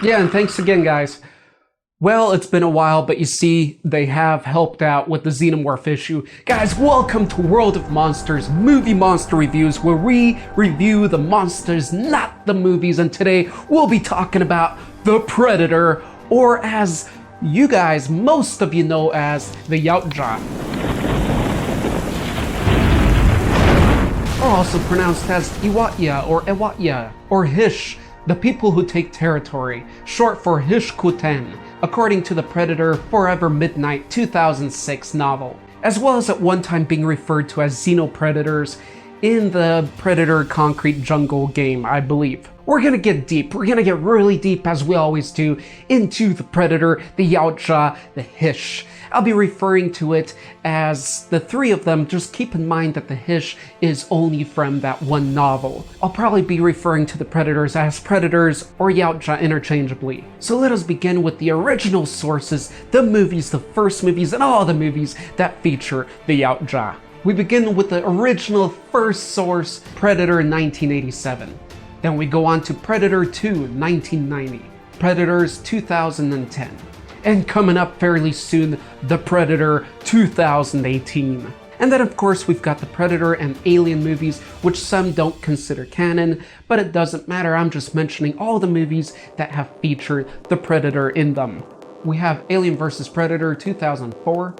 Yeah, and thanks again, guys. Well, it's been a while, but you see, they have helped out with the Xenomorph issue. Guys, welcome to World of Monsters Movie Monster Reviews, where we review the monsters, not the movies, and today we'll be talking about The Predator, or as you guys, most of you know as the Yautja. Or also pronounced as Yautja, or Yautja, or Hish, the people who take territory, short for Hishkuten, according to the Predator Forever Midnight 2006 novel, as well as at one time being referred to as Xenopredators in the Predator Concrete Jungle game, I believe. We're gonna get deep, we're gonna get really deep as we always do, into the Predator, the Yautja, the Hish. I'll be referring to it as the three of them. Just keep in mind that the Hish is only from that one novel. I'll probably be referring to the Predators as Predators or Yautja interchangeably. So let us begin with the original sources, the movies, the first movies, and all the movies that feature the Yautja. We begin with the original first source, Predator 1987. Then we go on to Predator 2, 1990. Predators 2010. And coming up fairly soon, The Predator 2018. And then of course we've got the Predator and Alien movies, which some don't consider canon, but it doesn't matter, I'm just mentioning all the movies that have featured the Predator in them. We have Alien vs. Predator 2004,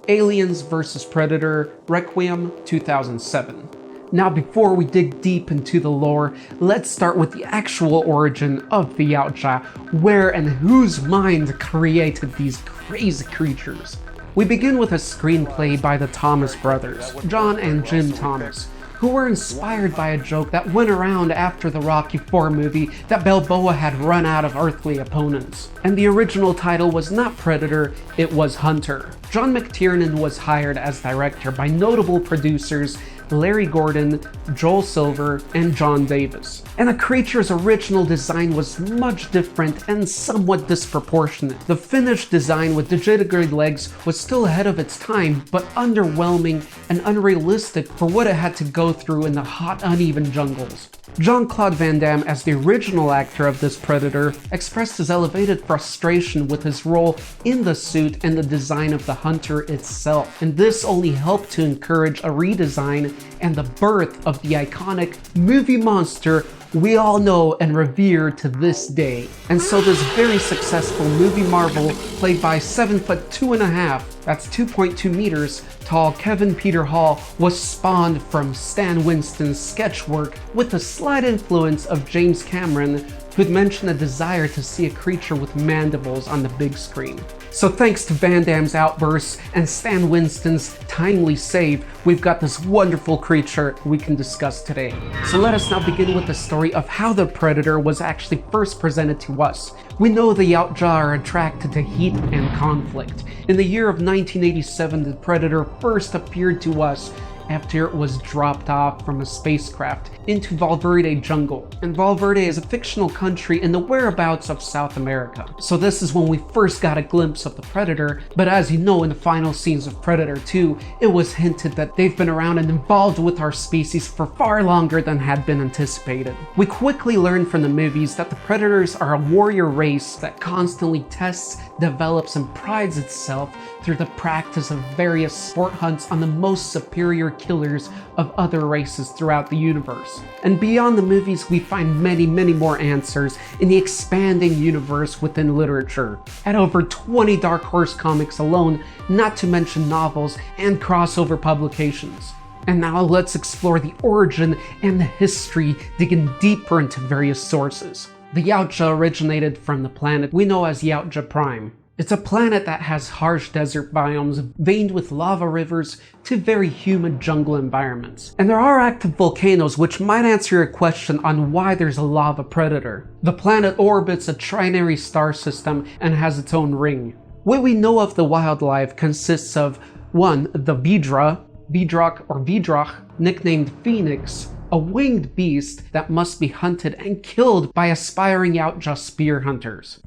Aliens vs. Predator Requiem 2007. Now before we dig deep into the lore, let's start with the actual origin of the Yautja, where and whose mind created these crazy creatures. We begin with a screenplay by the Thomas brothers, John and Jim Thomas, who were inspired by a joke that went around after the Rocky IV movie that Balboa had run out of earthly opponents. And the original title was not Predator, it was Hunter. John McTiernan was hired as director by notable producers Larry Gordon, Joel Silver, and John Davis. And the creature's original design was much different and somewhat disproportionate. The finished design with digitigrade legs was still ahead of its time, but underwhelming and unrealistic for what it had to go through in the hot, uneven jungles. Jean-Claude Van Damme, as the original actor of this Predator, expressed his elevated frustration with his role in the suit and the design of the Hunter itself, and this only helped to encourage a redesign and the birth of the iconic movie monster we all know and revere to this day. And so this very successful movie marvel, played by 7'2½", that's 2.2 meters, tall Kevin Peter Hall, was spawned from Stan Winston's sketch work with a slight influence of James Cameron, who'd mentioned a desire to see a creature with mandibles on the big screen. So thanks to Van Damme's outbursts and Stan Winston's timely save, we've got this wonderful creature we can discuss today. So let us now begin with the story of how the Predator was actually first presented to us. We know the Yautja are attracted to heat and conflict. In the year of 1987, the Predator first appeared to us after it was dropped off from a spacecraft into Valverde jungle. And Valverde is a fictional country in the whereabouts of South America. So this is when we first got a glimpse of the Predator, but as you know, in the final scenes of Predator 2, it was hinted that they've been around and involved with our species for far longer than had been anticipated. We quickly learned from the movies that the Predators are a warrior race that constantly tests, develops, and prides itself through the practice of various sport hunts on the most superior killers of other races throughout the universe. And beyond the movies, we find many more answers in the expanding universe within literature, at over 20 Dark Horse comics alone, not to mention novels and crossover publications. And now let's explore the origin and the history, digging deeper into various sources. The Yautja originated from the planet we know as Yautja Prime. It's a planet that has harsh desert biomes veined with lava rivers to very humid jungle environments. And there are active volcanoes, which might answer your question on why there's a lava predator. The planet orbits a trinary star system and has its own ring. What we know of the wildlife consists of 1. The Vidroch, nicknamed Phoenix, a winged beast that must be hunted and killed by aspiring Yautja spear hunters.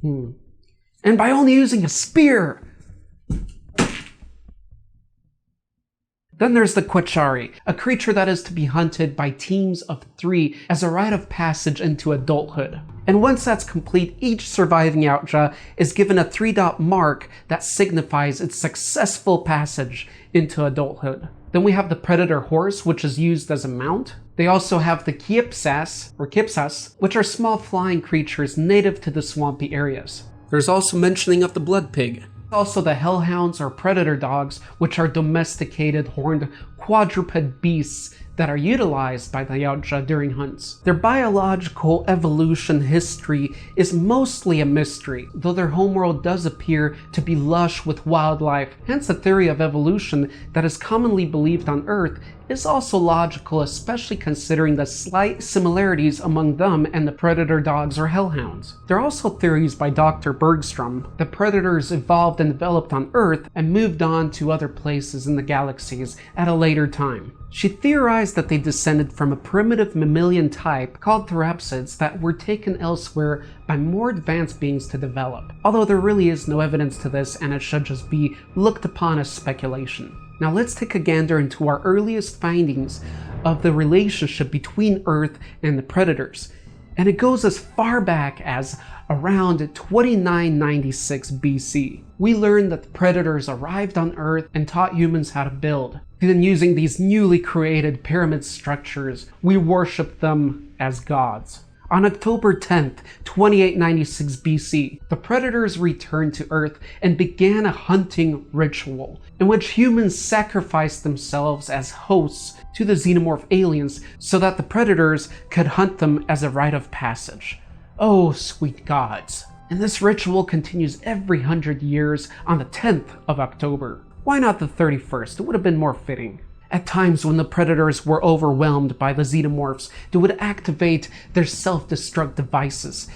And by only using a spear! Then there's the Bestiary, a creature that is to be hunted by teams of 3 as a rite of passage into adulthood. And once that's complete, each surviving Yautja is given a 3-dot mark that signifies its successful passage into adulthood. Then we have the predator horse, which is used as a mount. They also have the Kipsas, which are small flying creatures native to the swampy areas. There's also mentioning of the blood pig. Also the hellhounds or predator dogs, which are domesticated horned quadruped beasts that are utilized by the Yautja during hunts. Their biological evolution history is mostly a mystery, though their homeworld does appear to be lush with wildlife, hence the theory of evolution that is commonly believed on Earth is also logical, especially considering the slight similarities among them and the predator dogs or hellhounds. There are also theories by Dr. Bergstrom that predators evolved and developed on Earth and moved on to other places in the galaxies at a later time. She theorized that they descended from a primitive mammalian type called therapsids that were taken elsewhere by more advanced beings to develop, although there really is no evidence to this and it should just be looked upon as speculation. Now let's take a gander into our earliest findings of the relationship between Earth and the predators, and it goes as far back as around 2996 BC. We learned that the predators arrived on Earth and taught humans how to build. Then using these newly created pyramid structures, we worshipped them as gods. On October 10th, 2896 BC, the predators returned to Earth and began a hunting ritual in which humans sacrificed themselves as hosts to the xenomorph aliens so that the predators could hunt them as a rite of passage. Oh, sweet gods. And this ritual continues every 100 years on the 10th of October. Why not the 31st? It would have been more fitting. At times when the predators were overwhelmed by the xenomorphs, they would activate their self-destruct devices,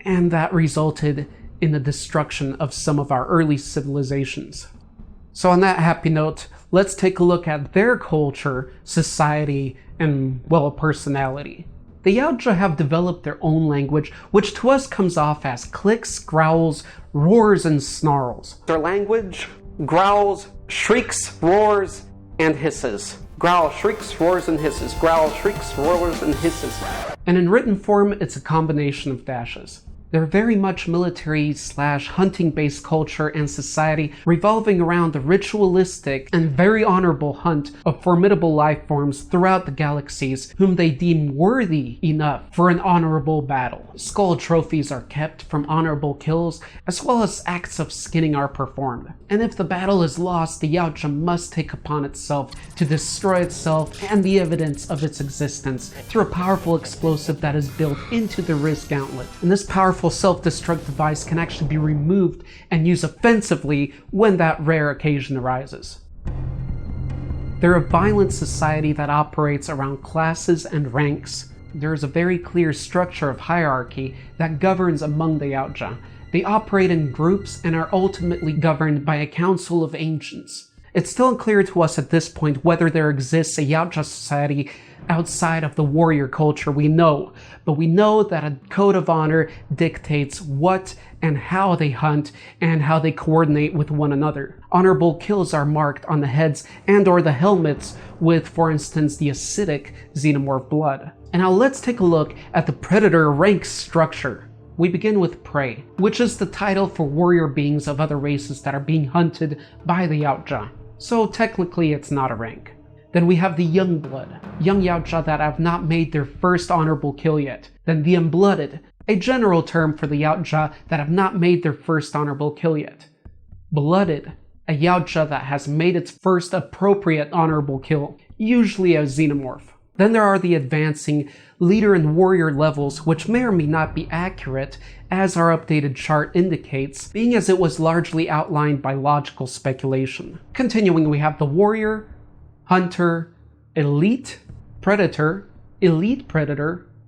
and that resulted in the destruction of some of our early civilizations. So on that happy note, let's take a look at their culture, society, and, well, personality. The Yautja have developed their own language, which to us comes off as clicks, growls, roars, and snarls. Their language: growls, shrieks, roars, and hisses. Growl, shrieks, roars, and hisses. Growl, shrieks, roars, and hisses. And in written form, it's a combination of dashes. They're very much military/hunting-based culture and society revolving around the ritualistic and very honorable hunt of formidable life forms throughout the galaxies whom they deem worthy enough for an honorable battle. Skull trophies are kept from honorable kills, as well as acts of skinning are performed. And if the battle is lost, the Yautja must take upon itself to destroy itself and the evidence of its existence through a powerful explosive that is built into the wrist gauntlet. And this powerful self-destruct device can actually be removed and used offensively when that rare occasion arises. They're a violent society that operates around classes and ranks. There is a very clear structure of hierarchy that governs among the Yautja. They operate in groups and are ultimately governed by a council of ancients. It's still unclear to us at this point whether there exists a Yautja society outside of the warrior culture we know, but we know that a code of honor dictates what and how they hunt and how they coordinate with one another. Honorable kills are marked on the heads and or the helmets with, for instance, the acidic xenomorph blood. And now let's take a look at the predator rank structure. We begin with prey, which is the title for warrior beings of other races that are being hunted by the Yautja. So technically it's not a rank. Then we have the young blood, young Yautja that have not made their first honorable kill yet. Then the unblooded, a general term for the Yautja that have not made their first honorable kill yet. Blooded, a Yautja that has made its first appropriate honorable kill, usually a xenomorph. Then there are the advancing leader and warrior levels, which may or may not be accurate, as our updated chart indicates, being as it was largely outlined by logical speculation. Continuing, we have the warrior, hunter, elite predator,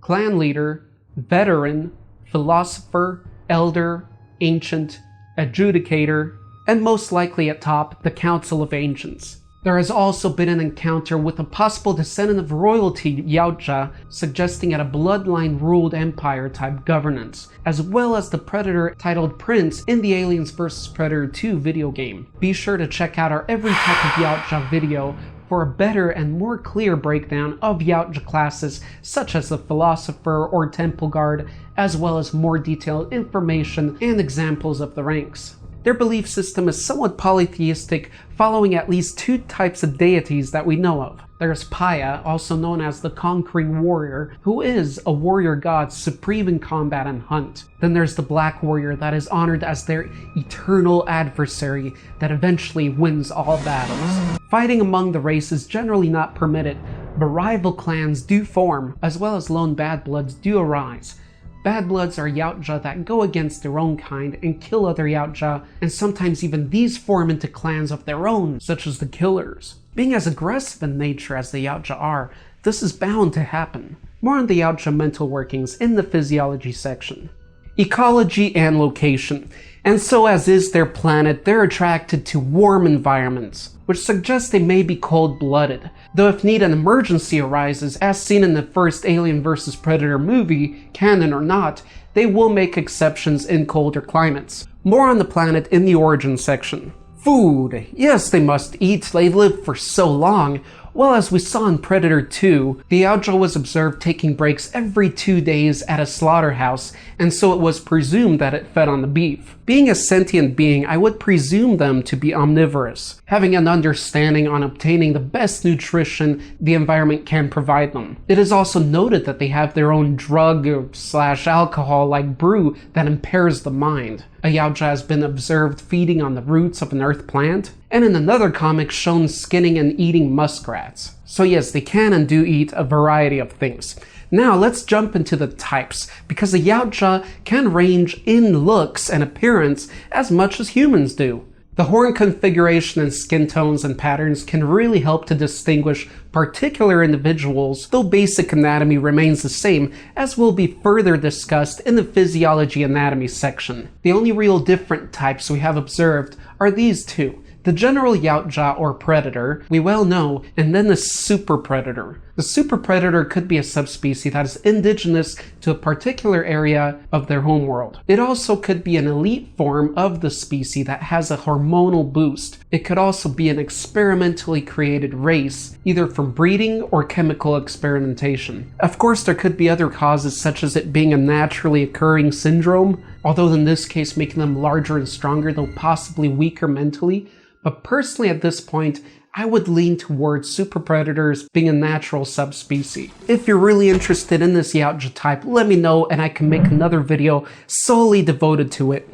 clan leader, veteran, philosopher, elder, ancient, adjudicator, and most likely at top, the Council of Ancients. There has also been an encounter with a possible descendant of royalty, Yautja, suggesting a bloodline-ruled empire-type governance, as well as the predator titled Prince in the Aliens vs. Predator 2 video game. Be sure to check out our Every Type of Yautja video for a better and more clear breakdown of Yautja classes such as the Philosopher or Temple Guard, as well as more detailed information and examples of the ranks. Their belief system is somewhat polytheistic, following at least 2 types of deities that we know of. There's Paya, also known as the Conquering Warrior, who is a warrior god supreme in combat and hunt. Then there's the Black Warrior that is honored as their eternal adversary that eventually wins all battles. Fighting among the race is generally not permitted, but rival clans do form, as well as lone bad bloods do arise. Bad Bloods are Yautja that go against their own kind and kill other Yautja, and sometimes even these form into clans of their own, such as the Killers. Being as aggressive in nature as the Yautja are, this is bound to happen. More on the Yautja mental workings in the physiology section. Ecology and location. And so as is their planet, they're attracted to warm environments, which suggests they may be cold-blooded, though if need an emergency arises, as seen in the first Alien vs. Predator movie, canon or not, they will make exceptions in colder climates. More on the planet in the origin section. Food. Yes, they must eat, they lived for so long. Well, as we saw in Predator 2, the Yautja was observed taking breaks every 2 days at a slaughterhouse, and so it was presumed that it fed on the beef. Being a sentient being, I would presume them to be omnivorous, having an understanding on obtaining the best nutrition the environment can provide them. It is also noted that they have their own drug/alcohol-like brew that impairs the mind. A Yautja has been observed feeding on the roots of an earth plant, and in another comic shown skinning and eating muskrats. So yes, they can and do eat a variety of things. Now let's jump into the types, because the Yautja can range in looks and appearance as much as humans do. The horn configuration and skin tones and patterns can really help to distinguish particular individuals, though basic anatomy remains the same, as will be further discussed in the physiology anatomy section. The only real different types we have observed are these two. The general Yautja or predator, we well know, and then the super predator. The super predator could be a subspecies that is indigenous to a particular area of their homeworld. It also could be an elite form of the species that has a hormonal boost. It could also be an experimentally created race, either from breeding or chemical experimentation. Of course, there could be other causes, such as it being a naturally occurring syndrome, although in this case making them larger and stronger, though possibly weaker mentally. But personally at this point, I would lean towards super predators being a natural subspecies. If you're really interested in this Yautja type, let me know and I can make another video solely devoted to it.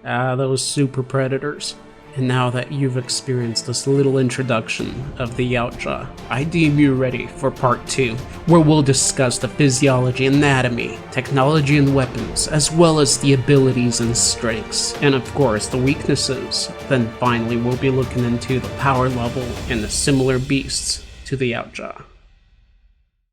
Those super predators. And now that you've experienced this little introduction of the Yautja, I deem you ready for part 2, where we'll discuss the physiology, anatomy, technology and weapons, as well as the abilities and strengths, and of course the weaknesses. Then finally we'll be looking into the power level and the similar beasts to the Yautja.